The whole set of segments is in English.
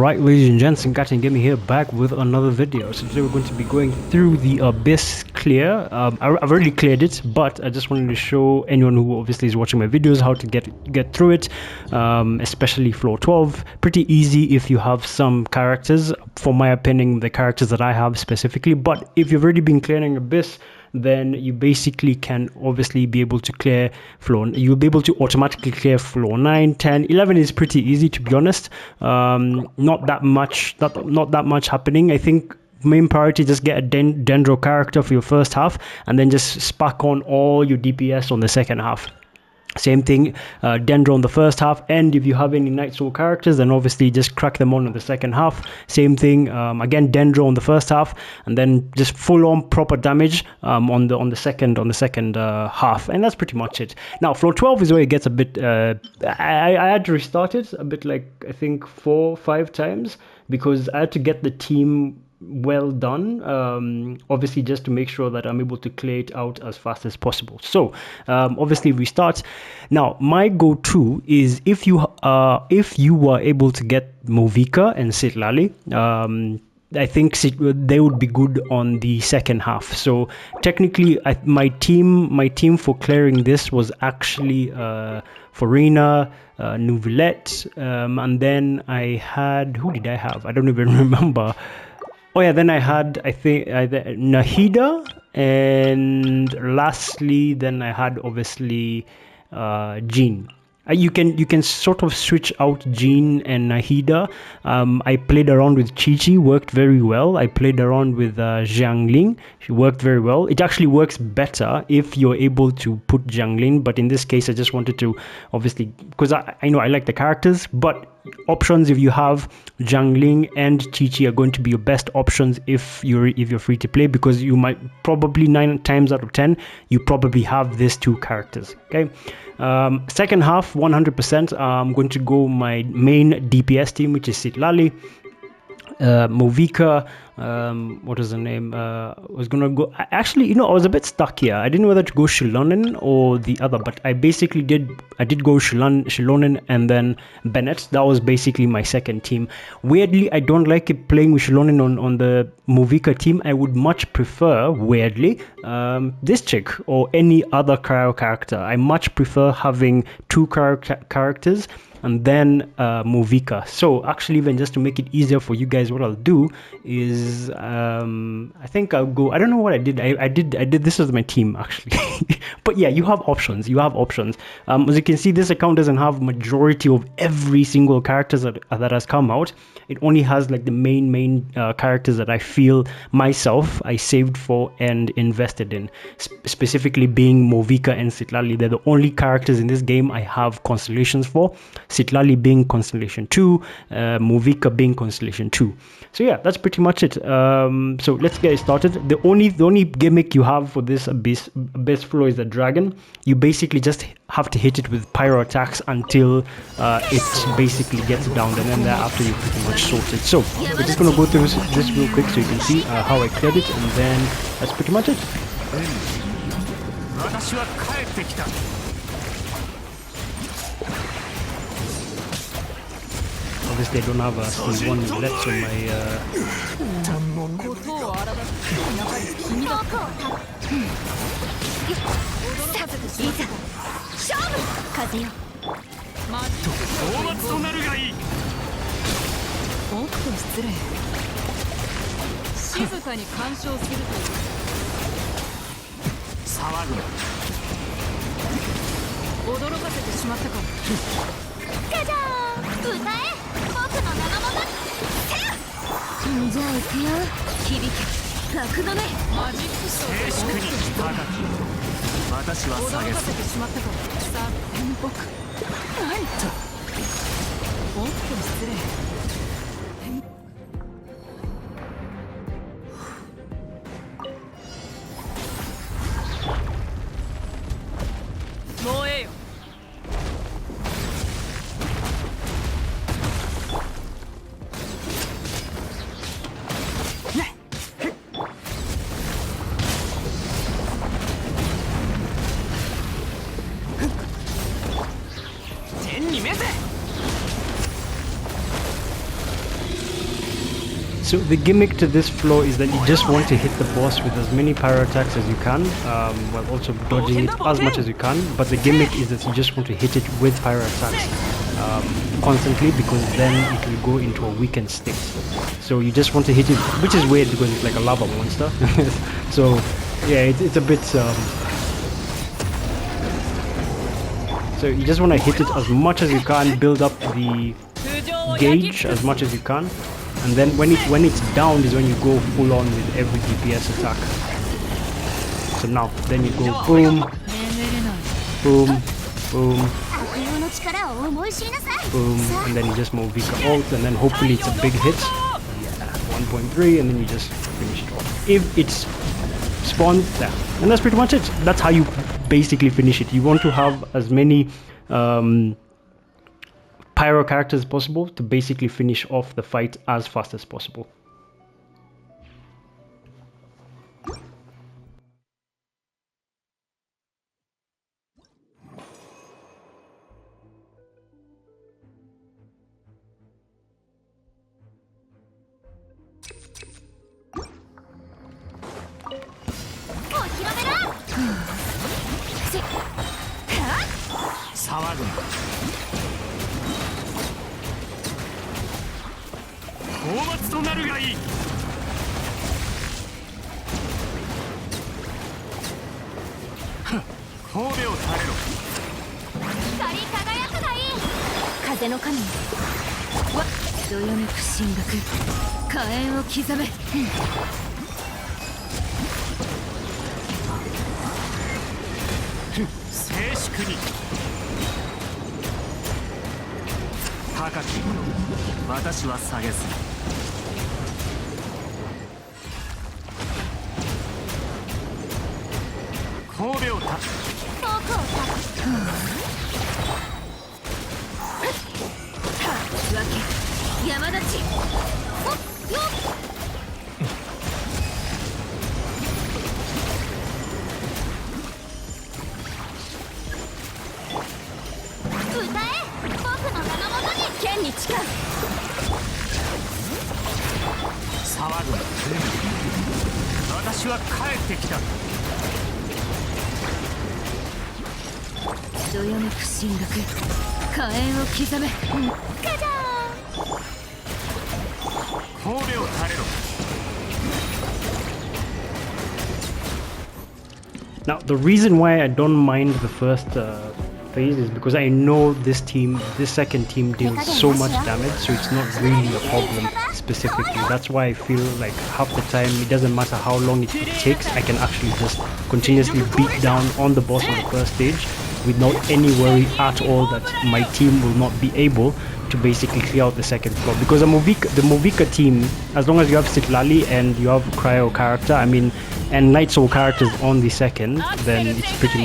Alright, ladies and gents, and Captain Gaming here, back with another video. So today we're going to be going through the Abyss clear. I've already cleared it, but I just wanted to show anyone who obviously is watching my videos how to get through it, especially floor 12. Pretty easy if you have some characters, for my opinion, the characters that I have specifically. But if you've already been clearing Abyss, then you basically can obviously be able to clear floor. You'll be able to automatically clear floor 9, 10, 11 is pretty easy, to be honest. Not that much happening. I think main priority, just get a Dendro character for your first half, and then just spark on all your DPS on the second half. Same thing, Dendro on the first half, and if you have any Night Soul characters, then obviously just crack them on in the second half. Same thing, again, Dendro on the first half, and then just full on proper damage on the second half, and that's pretty much it. Now floor 12 is where it gets a bit. I had to restart it a bit, like I think 4 or 5 times, because I had to get the team well done, obviously, just to make sure that I'm able to clear it out as fast as possible. So obviously we start now. My go-to is if you were able to get Movika and Sitlali, I think they would be good on the second half. So technically, my team for clearing this was actually Farina, Nouvellette, and then I had, who did I have? I don't even remember. Oh yeah, then I had, I think, Nahida, and lastly, then I had obviously Jean. You can sort of switch out Jean and Nahida. I played around with Chi-Chi, worked very well. I played around with Jiangling, she worked very well. It actually works better if you're able to put Jiangling, but in this case I just wanted to, obviously, because I know I like the characters, but options, if you have Jiangling and Chi-Chi, are going to be your best options if you're free to play, because you might probably 9 times out of 10 you probably have these 2 characters. Okay, second half 100%, I'm going to go my main DPS team, which is Sitlali, Movika, what is the name? I was gonna go, actually, I was a bit stuck here. I didn't know whether to go Shilonen or the other, but I basically did go Shilonen and then Bennett. That was basically my second team. Weirdly, I don't like it playing with Shilonen on the Movika team. I would much prefer, weirdly, this chick or any other cryo character. I much prefer having 2 characters and then Movika. So actually, even just to make it easier for you guys, what I'll do is I think I'll go, I don't know what I did. I did this was my team actually. But yeah, you have options. As you can see, this account doesn't have majority of every single character that has come out. It only has like the main characters that I feel myself I saved for and invested in, specifically being Movika and Sitlali. They're the only characters in this game I have constellations for, Sitlali being constellation 2, Movika being constellation 2. So yeah, that's pretty much it. So let's get started. The only gimmick you have for this abyss floor is the dragon. You basically just have to hit it with pyro attacks until it basically gets downed, and then thereafter you're pretty much sorted. So we're just gonna go through this real quick so you can see how I cleared it, and then that's pretty much it. Obviously, I don't have a still 1 left on my. So the gimmick to this floor is that you just want to hit the boss with as many pyro attacks as you can, while also dodging it as much as you can. But the gimmick is that you just want to hit it with pyro attacks constantly, because then it will go into a weakened state. So you just want to hit it, which is weird because it's like a lava monster. So yeah, it's a bit... so you just want to hit it as much as you can, build up the gauge as much as you can. And then when it's down is when you go full on with every DPS attack. So now, then you go boom, boom, boom, boom, and then you just move Vika ult, and then hopefully it's a big hit. Yeah, 1.3, and then you just finish it off. If it's spawned there, and that's pretty much it. That's how you basically finish it. You want to have as many pyro characters as possible to basically finish off the fight as fast as possible. Now, the reason why I don't mind the first phase is because I know this second team deals so much damage, so it's not really a problem specifically. That's why I feel like half the time it doesn't matter how long it takes, I can actually just continuously beat down on the boss on the first stage without any worry at all that my team will not be able to basically clear out the second floor. Because the Movika team, as long as you have Sitlali and you have Cryo character, and Night Soul characters on the second, then it's pretty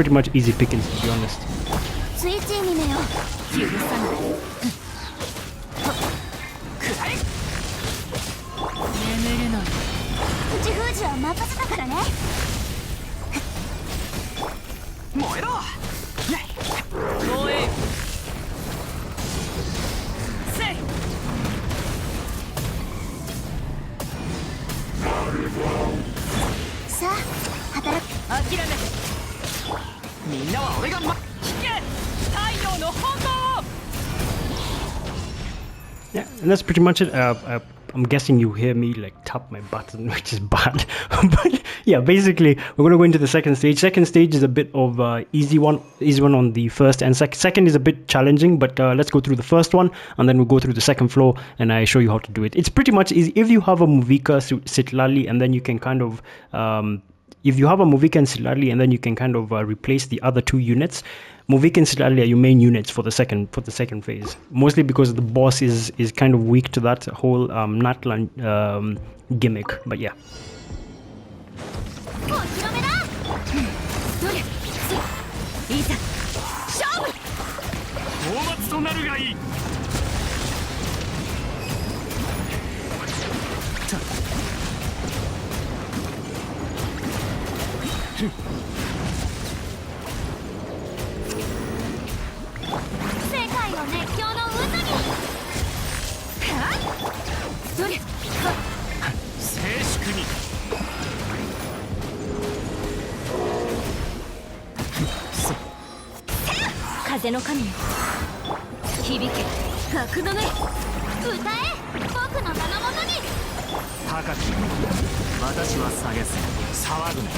much easy pickings, to be honest. Yeah, and that's pretty much it. I'm guessing you hear me like tap my button, which is bad. But yeah, basically we're gonna go into the second stage. Second stage is a bit of easy one on the first, and second is a bit challenging. But let's go through the first one, and then we'll go through the second floor, and I show you how to do it. It's pretty much easy if you have a Muvika Sitlali, and then you can kind of if you have a Muvika and Sitlali, and then you can kind of replace the other two units. Muvika and Sitlali are your main units for the second phase, mostly because the boss is kind of weak to that whole Natlan gimmick. But yeah. 風の神よ響け格の目歌え僕の名のもとに高き私は下げず騒ぐな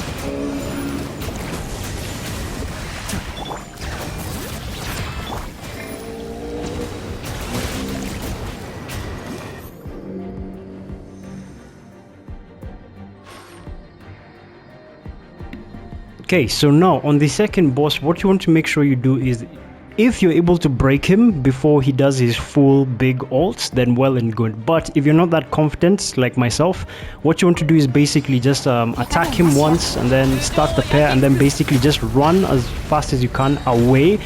Okay, so now on the second boss, what you want to make sure you do is, if you're able to break him before he does his full big ults, then well and good. But if you're not that confident like myself, what you want to do is basically just attack him once and then start the pair and then basically just run as fast as you can away,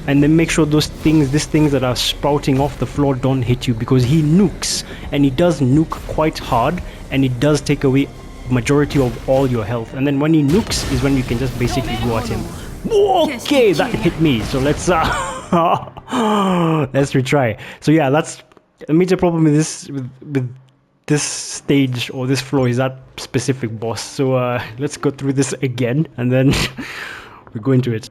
and then make sure these things that are sprouting off the floor don't hit you, because he nukes, and he does nuke quite hard, and it does take away majority of all your health. And then when he nukes is when you can just basically go at him. Okay, that hit me, so let's let's retry. So yeah, that's a major problem with this stage or this floor, is that specific boss. So let's go through this again and then we go into it.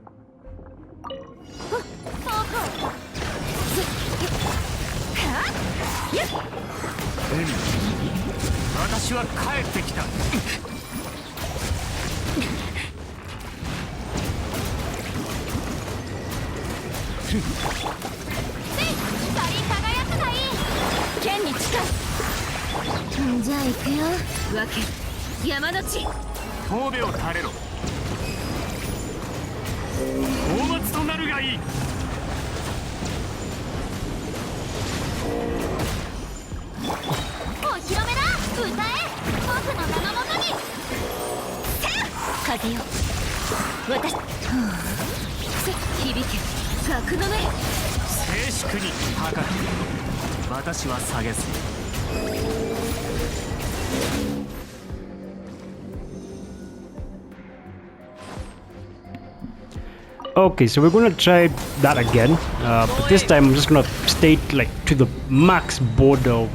Okay, so we're gonna try that again, but this time I'm just gonna stay like to the max border of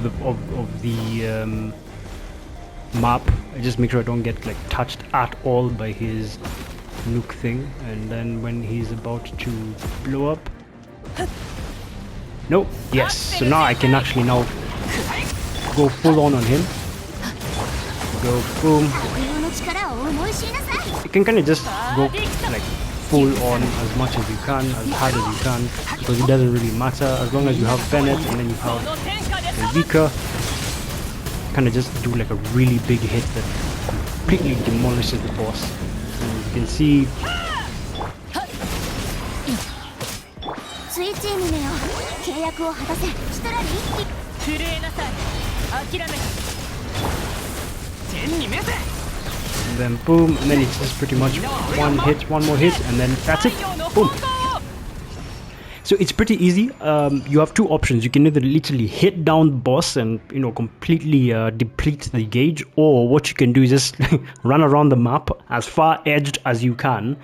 the map. I just make sure I don't get like touched at all by his nuke thing, and then when he's about to blow up, no, yes. So now I can actually now go full on him. Go boom. You can kind of just go like full on as much as you can, as hard as you can, because it doesn't really matter as long as you have Bennett and then you have Vika. Kind of just do like a really big hit that completely demolishes the boss. And you can see. And then boom, and then it's just pretty much one hit, one more hit, and then that's it. Boom. So it's pretty easy. You have two options. You can either literally hit down the boss and completely deplete the gauge, or what you can do is just run around the map as far edged as you can,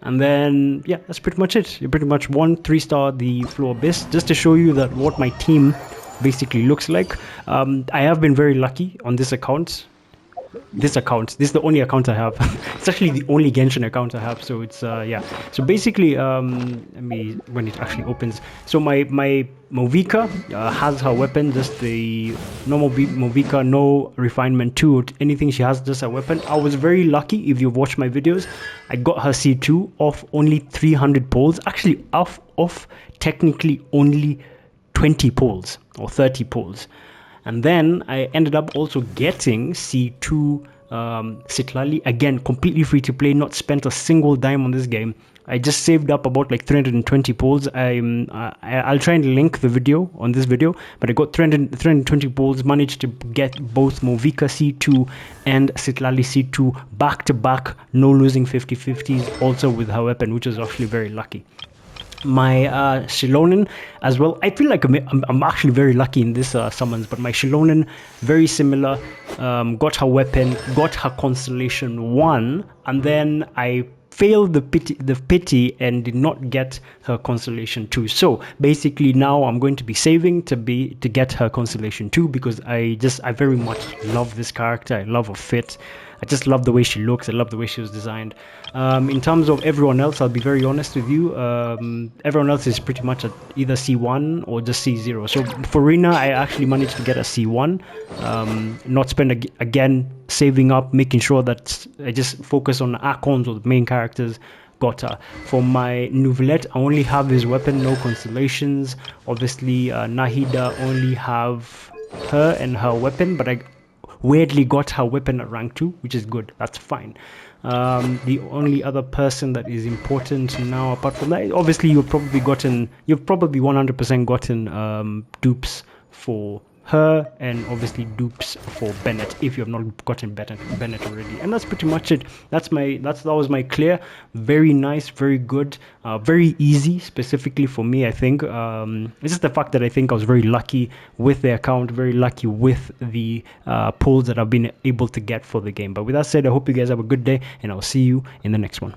and then yeah, that's pretty much it. You pretty much 3-star the floor abyss, just to show you that what my team basically looks like. I have been very lucky on this account. This is the only account I have. It's actually the only Genshin account I have, so it's yeah. So basically let me, when it actually opens, so my Movika has her weapon, just the normal Movika, no refinement 2 or anything. She has just a weapon. I was very lucky. If you've watched my videos, I got her C2 off only 300 pulls, actually off technically only 20 pulls or 30 pulls. And then I ended up also getting C2 Citlali, again completely free to play, not spent a single dime on this game. I just saved up about like 320 pulls. I'll try and link the video on this video, but I got 320 pulls, managed to get both Movika C2 and Citlali C2 back to back, no losing 50-50s, also with her weapon, which was actually very lucky. My Shilonen as well, I feel like I'm actually very lucky in this summons, but my Shilonen, very similar, got her weapon, got her Constellation 1, and then I failed the pity and did not get her constellation 2. So basically now I'm going to be saving to get her constellation 2, because I very much love this character. I love her fit. I just love the way she looks. I love the way she was designed. In terms of everyone else, I'll be very honest with you. Everyone else is pretty much at either C1 or just C0. So for Rina, I actually managed to get a C1. Not spend again saving up, making sure that I just focus on the icons or the main characters. Got her. For my Nouvelette, I only have his weapon, no constellations. Obviously, Nahida only have her and her weapon, but I weirdly got her weapon at rank 2, which is good. That's fine. The only other person that is important now, apart from that, obviously you've probably 100% gotten dupes for her, and obviously dupes for Bennett if you have not gotten Bennett already. And that's pretty much it. That was my clear. Very nice, very good, very easy, specifically for me. I think it's just the fact that I think I was very lucky with the account, very lucky with the pulls that I've been able to get for the game. But with that said, I hope you guys have a good day, and I'll see you in the next one.